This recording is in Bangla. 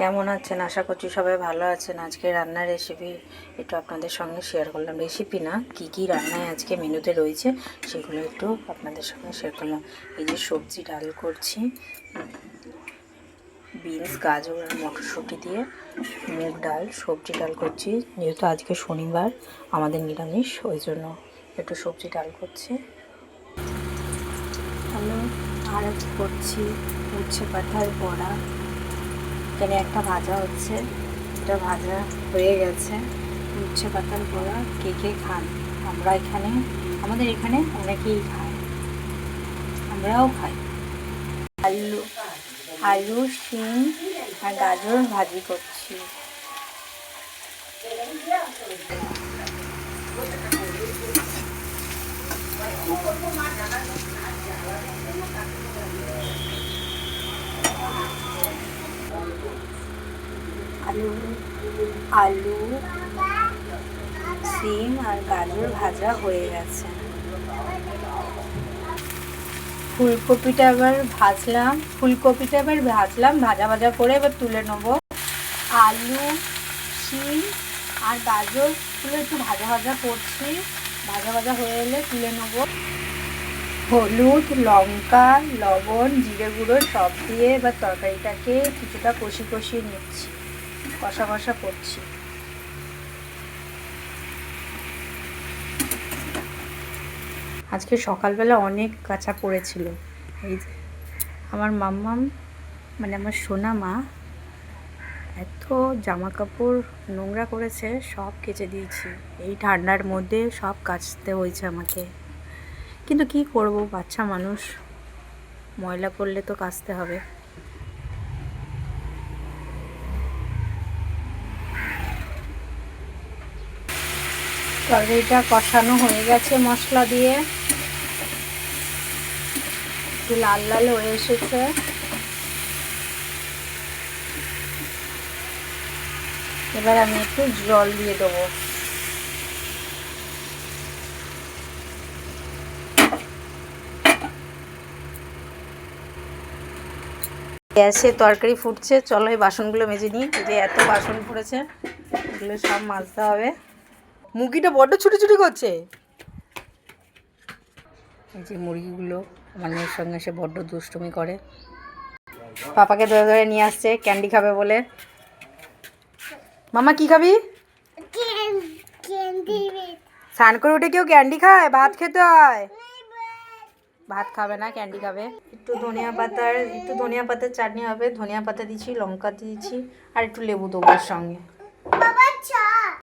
কেমন আছেন? আশা করছি সবাই ভালো আছেন। আজকে রান্নার রেসিপি একটু আপনাদের সঙ্গে শেয়ার করলাম। রেসিপি না, কি রান্নায় আজকে মেনুতে রয়েছে সেগুলো একটু আপনাদের সঙ্গে শেয়ার করলাম। এই যে সবজি ডাল করছি, বিনস, গাজর আর মটরশুঁটি দিয়ে মুগ ডাল, সবজি ডাল করছি। যেহেতু আজকে শনিবার আমাদের নিরামিষ, ওই জন্য একটু সবজি ডাল করছি। আর করছি উচ্ছে পাতার বড়া। এখানে একটা ভাজা হচ্ছে, এটা ভাজা হয়ে গেছে। উচ্ছে পাতার বড়া কে কে খান? আমাদের এখানে অনেকেই খায়, আমরাও খাই। আলু শিম আর গাজর ভাজি করছি। আলু সিম আর গাজর ভাজা হয়ে গেছে। ফুলকপিটা এবার ভাজলাম, ভাজা করে এবার তুলে নেব। আলু শিম আর গাজরগুলো একটু ভাজা করছি, ভাজা হয়ে এলে তুলে নেব। হলুদ, লঙ্কা, লবণ, জিরে গুঁড়ো সব দিয়ে এবার তরকারিটাকে কিছুটা কষিয়ে নিচ্ছি, কষা করছি। আজকে সকালবেলা অনেক কাঁচা পড়েছিল। এই যে আমার মাম্মাম, মানে আমার সোনা মা, এত জামা কাপড় নোংরা করেছে, সব কেচে দিয়েছি। এই ঠান্ডার মধ্যে সব কাচতে হয়েছে আমাকে, কিন্তু কি করব, বাচ্চা মানুষ, ময়লা করলে তো কাচতে হবে। তরকারিটা কষানো হয়ে গেছে মশলা দিয়ে, একটু লাল হয়ে এসেছে। এবার আমি একটু জল দিয়ে দেবো। গ্যাসে তরকারি ফুটছে, চলো এই বাসনগুলো মেজে নিই। যে এত বাসন পড়েছে, এগুলো সব মাজতে হবে। মুরগিটা বড্ড ছুটি করছে। এই যে মুরগিগুলো আমার মেয়ের সঙ্গে এসে বড্ড দুষ্টুমি করে। পাপাকে ধরে নিয়ে আসছে ক্যান্ডি খাবে বলে। মামা কি খাবি? স্নান করে উঠে কেউ ক্যান্ডি খায়? ভাত খেতে হয়। ভাত খাবে না, ক্যান্ডি খাবে। একটু ধনিয়া পাতার চাটনি হবে। ধনিয়া পাতা দিয়েছি, লঙ্কা দিয়েছি আর একটু লেবু দেবো এর সঙ্গে।